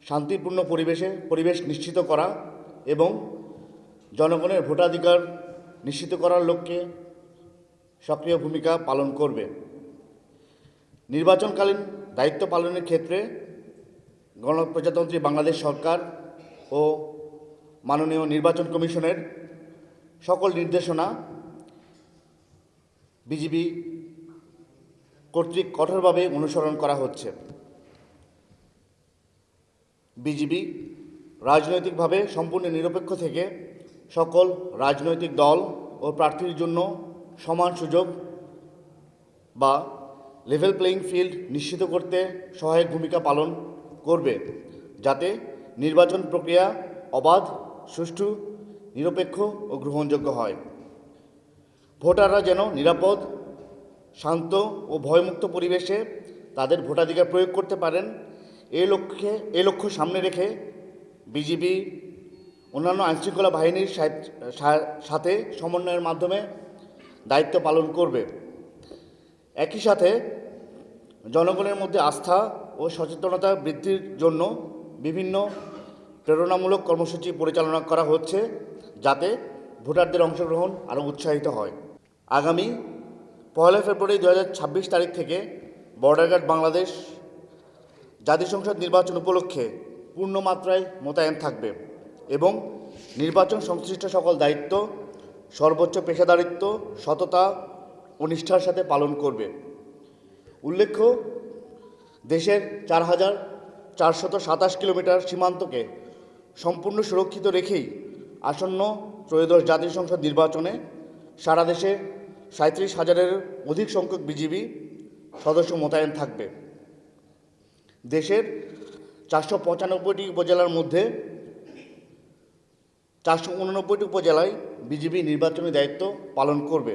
শান্তিপূর্ণ পরিবেশ নিশ্চিত করা এবং জনগণের ভোটাধিকার নিশ্চিত করার লক্ষ্যে সক্রিয় ভূমিকা পালন করবে। নির্বাচনকালীন দায়িত্ব পালনের ক্ষেত্রে গণপ্রজাতন্ত্রী বাংলাদেশ সরকার ও মাননীয় নির্বাচন কমিশনের সকল নির্দেশনা বিজিবি কর্তৃক কঠোরভাবে অনুসরণ করা হচ্ছে। বিজিবি রাজনৈতিকভাবে সম্পূর্ণ নিরপেক্ষ থেকে সকল রাজনৈতিক দল ও প্রার্থীর জন্য সমান সুযোগ বা লেভেল প্লেয়িং ফিল্ড নিশ্চিত করতে সহায়ক ভূমিকা পালন করবে, যাতে নির্বাচন প্রক্রিয়া অবাধ, সুষ্ঠু, নিরপেক্ষ ও গ্রহণযোগ্য হয়। ভোটাররা যেন নিরাপদ, শান্ত ও ভয়মুক্ত পরিবেশে তাদের ভোটাধিকার প্রয়োগ করতে পারেন, এই লক্ষ্য সামনে রেখে বিজিবি অন্যান্য আইনশৃঙ্খলা বাহিনীর সাথে সমন্বয়ের মাধ্যমে দায়িত্ব পালন করবে। একই সাথে জনগণের মধ্যে আস্থা ও সচেতনতা বৃদ্ধির জন্য বিভিন্ন প্রেরণামূলক কর্মসূচি পরিচালনা করা হচ্ছে, যাতে ভোটারদের অংশগ্রহণ আরও উৎসাহিত হয়। আগামী 1 ফেব্রুয়ারি 2026 তারিখ থেকে বর্ডার গার্ড বাংলাদেশ জাতীয় সংসদ নির্বাচন উপলক্ষে পূর্ণমাত্রায় মোতায়েন থাকবে এবং নির্বাচন সংশ্লিষ্ট সকল দায়িত্ব সর্বোচ্চ পেশাদারিত্ব, সততা ও নিষ্ঠার সাথে পালন করবে। উল্লেখ্য, দেশের 4,427 কিলোমিটার সীমান্তকে সম্পূর্ণ সুরক্ষিত রেখেই আসন্ন ত্রয়োদশ জাতীয় সংসদ নির্বাচনে সারা দেশে 37,000-এর অধিক সংখ্যক বিজিবি সদস্য মোতায়েন থাকবে। দেশের 495টি উপজেলার মধ্যে 489টি উপজেলায় বিজিবি নির্বাচনী দায়িত্ব পালন করবে।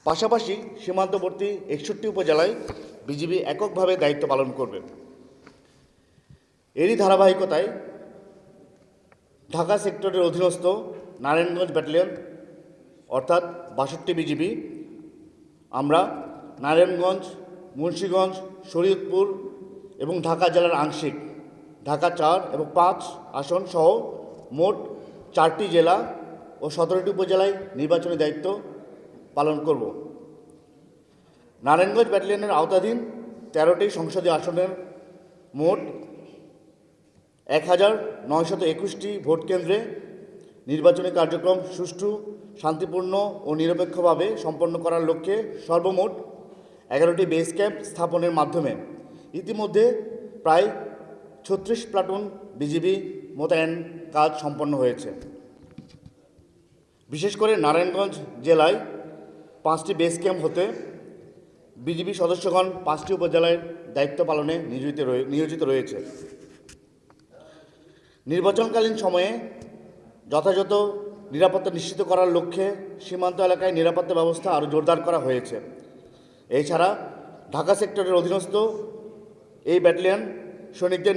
পাশাপাশি সীমান্তবর্তী 61টি উপজেলায় বিজিবি এককভাবে দায়িত্ব পালন করবে। এরই ধারাবাহিকতায় ঢাকা সেক্টরের অধীনস্থ নারায়ণগঞ্জ ব্যাটালিয়ন অর্থাৎ 62 বিজিবি আমরা নারায়ণগঞ্জ, মুন্সিগঞ্জ, শরীয়তপুর এবং ঢাকা জেলার আংশিক ঢাকা 4 এবং 5 আসন সহ মোট 4টি জেলা ও 17টি উপজেলায় নির্বাচনী দায়িত্ব পালন করব। নারায়ণগঞ্জ ব্যাটালিয়নের আওতাধীন 13টি সংসদীয় আসনের মোট 1,921টি ভোট কেন্দ্রে নির্বাচনী কার্যক্রম সুষ্ঠু, শান্তিপূর্ণ ও নিরপেক্ষভাবে সম্পন্ন করার লক্ষ্যে সর্বমোট 11টি বেস ক্যাম্প স্থাপনের মাধ্যমে ইতিমধ্যে প্রায় 36 প্লাটুন বিজিবি মোতায়েন কাজ সম্পন্ন হয়েছে। বিশেষ করে নারায়ণগঞ্জ জেলায় 5টি বেস ক্যাম্প হতে বিজিবি সদস্যগণ 5টি উপজেলায় দায়িত্ব পালনে নিয়োজিত রয়েছে। নির্বাচনকালীন সময়ে যথাযথ নিরাপত্তা নিশ্চিত করার লক্ষ্যে সীমান্ত এলাকায় নিরাপত্তা ব্যবস্থা আরও জোরদার করা হয়েছে। এছাড়া ঢাকা সেক্টরের অধীনস্থ এই ব্যাটালিয়ন সৈনিকদের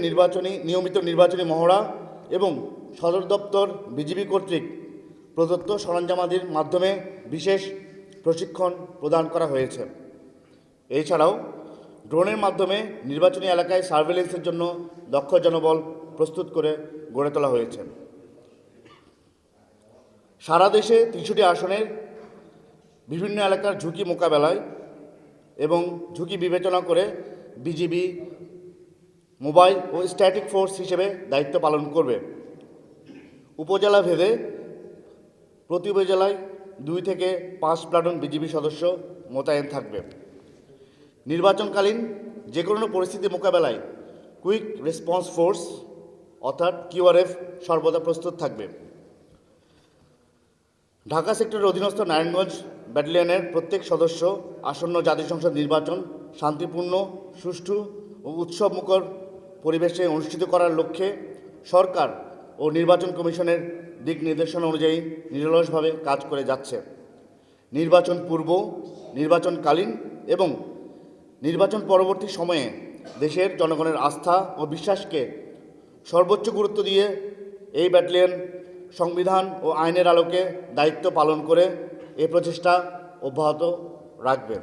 নিয়মিত নির্বাচনী মহড়া এবং সদর দপ্তর বিজিবি কর্তৃক প্রদত্ত সরঞ্জামাদির মাধ্যমে বিশেষ প্রশিক্ষণ প্রদান করা হয়েছে। এছাড়াও ড্রোনের মাধ্যমে নির্বাচনী এলাকায় সার্ভেলেন্সের জন্য দক্ষ জনবল প্রস্তুত করে গড়ে তোলা হয়েছে। সারা দেশে 300টি আসনের বিভিন্ন এলাকার ঝুঁকি মোকাবেলায় এবং ঝুঁকি বিবেচনা করে বিজিবি মোবাইল ও স্ট্যাটিক ফোর্স হিসেবে দায়িত্ব পালন করবে। উপজেলা ভেদে প্রতি উপজেলায় 2 থেকে 5 প্লাটুন বিজিবি সদস্য মোতায়েন থাকবে। নির্বাচনকালীন যে কোনো পরিস্থিতি মোকাবেলায় কুইক রেসপন্স ফোর্স অর্থাৎ কিউআরএফ সর্বদা প্রস্তুত থাকবে। ঢাকা সেক্টরের অধীনস্থ নারায়ণগঞ্জ ব্যাটালিয়নের প্রত্যেক সদস্য আসন্ন জাতীয় সংসদ নির্বাচন শান্তিপূর্ণ, সুষ্ঠু ও উৎসবমুখর পরিবেশে অনুষ্ঠিত করার লক্ষ্যে সরকার ও নির্বাচন কমিশনের দিক নির্দেশনা অনুযায়ী নিরলসভাবে কাজ করে যাচ্ছে। নির্বাচন পূর্ব, নির্বাচনকালীন এবং নির্বাচন পরবর্তী সময়ে দেশের জনগণের আস্থা ও বিশ্বাসকে সর্বোচ্চ গুরুত্ব দিয়ে এই ব্যাটালিয়ন সংবিধান ও আইনের আলোকে দায়িত্ব পালন করে এই প্রচেষ্টা অব্যাহত রাখবে।